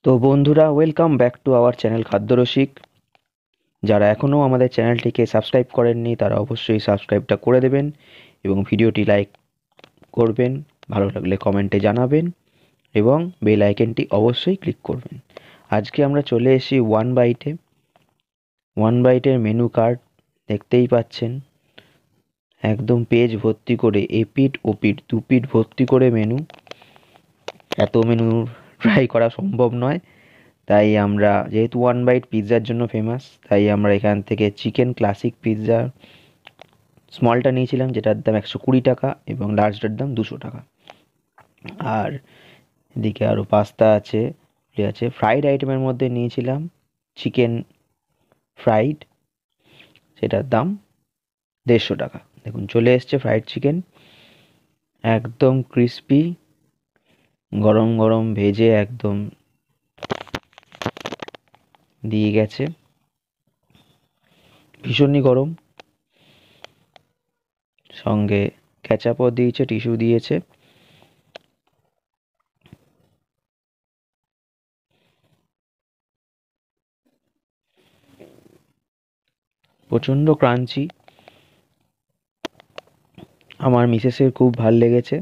তো বন্ধুরা, welcome back to our channel Khadyarasik. যারা এখনও আমাদের চ্যানেলটিকে সাবস্ক্রাইব করেননি তারা অবশ্যই সাবস্ক্রাইবটা করে দেবেন এবং ভিডিওটি লাইক করবেন, ভালো লাগলে কমেন্টে জানাবেন এবং বেল আইকনটি অবশ্যই ক্লিক করবেন। আজকে আমরা চলে এসেছি ওয়ান বাইটের মেনু কার্ড দেখতেই পাচ্ছেন। একদম পেজ ভর্তি করে এপিঠ ওপিঠ দুপিঠ ভর্তি করে মেনু। এত মেনু ট্রাই করা সম্ভব নয়, তাই আমরা যেহেতু ওয়ান বাইট পিৎজার জন্য ফেমাস, তাই আমরা এখান থেকে চিকেন ক্লাসিক পিৎজা স্মলটা নিয়েছিলাম, যেটার দাম 120 টাকা এবং লার্জটার দাম 200 টাকা। আর এদিকে আরও পাস্তা আছে, ফ্রাইড আইটেমের মধ্যে নিয়েছিলাম চিকেন ফ্রাইড, সেটার দাম 150 টাকা। দেখুন চলে এসছে ফ্রাইড চিকেন, একদম ক্রিস্পি, গরম গরম ভেজে একদম দিয়ে গেছে, ভীষণই গরম। সঙ্গে ক্যাচাপও দিয়েছে, টিস্যু দিয়েছে। প্রচণ্ড ক্রাঞ্চি, আমার মিসেসের খুব ভাল লেগেছে,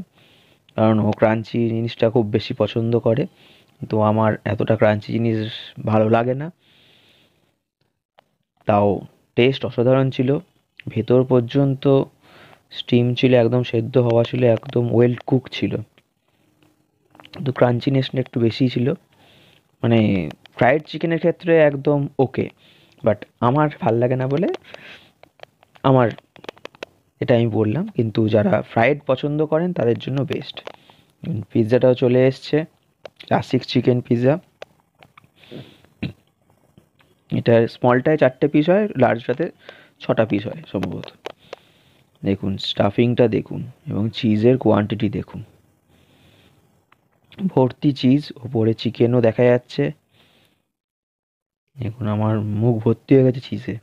কারণ ও ক্রাঞ্চি জিনিসটা খুব বেশি পছন্দ করে, তো আমার এতটা ক্রাঞ্চি জিনিস ভালো লাগে না। তাও টেস্ট অসাধারণ ছিল, ভেতর পর্যন্ত স্টিম ছিল, একদম সেদ্ধ হওয়া ছিল, একদম ওয়েল কুক ছিল। তো ক্রাঞ্চিনেসটা একটু বেশিই ছিল, মানে ফ্রাইড চিকেনের ক্ষেত্রে একদম ওকে, বাট আমার ভাল লাগে না বলে আমার এটা আমি বললাম। কিন্তু যারা ফ্রাইড পছন্দ করেন তাদের জন্য বেস্ট। পিৎজাটাও চলে এসছে, ক্লাসিক চিকেন পিৎজা। এটার স্মলটায় 4টে পিস হয়, লার্জটাতে 6টা পিস হয় সম্ভবত। দেখুন স্টাফিংটা দেখুন এবং চিজের কোয়ান্টিটি দেখুন, ভর্তি চিজ, ওপরে চিকেনও দেখা যাচ্ছে। দেখুন আমার মুখ ভর্তি হয়ে গেছে চিজে।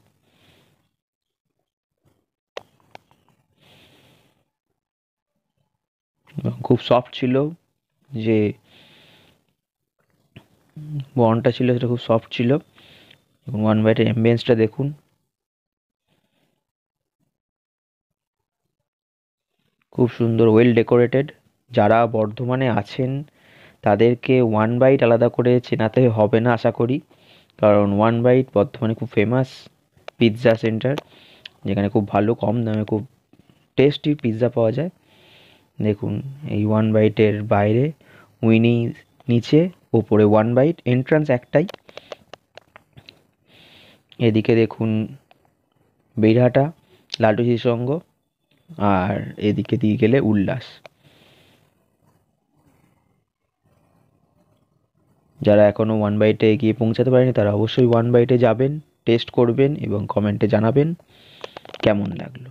খুব সফট ছিল, যে বনটা ছিল সেটা খুব সফট ছিল। এবং ওয়ান বাইটের অ্যাম্বিয়েন্সটা দেখুন, খুব সুন্দর, ওয়েল ডেকোরেটেড। যারা বর্ধমানে আছেন তাদেরকে ওয়ান বাইট আলাদা করে চেনাতে হবে না আশা করি, কারণ ওয়ান বাইট বর্ধমানে খুব ফেমাস পিৎজা সেন্টার, যেখানে খুব ভালো কম দামে খুব টেস্টি পিৎজা পাওয়া যায়। দেখুন এই ওয়ান বাইটের বাইরে উইনি, নিচে ওপরে ওয়ান বাইট, এন্ট্রান্স একটাই। এদিকে দেখুন বেড়াটা, লালটু সঙ্গ, আর এদিকে দিয়ে গেলে উল্লাস। যারা এখনও ওয়ান বাইটে গিয়ে পৌঁছাতে পারেনি তারা অবশ্যই ওয়ান বাইটে যাবেন, টেস্ট করবেন এবং কমেন্টে জানাবেন কেমন লাগলো।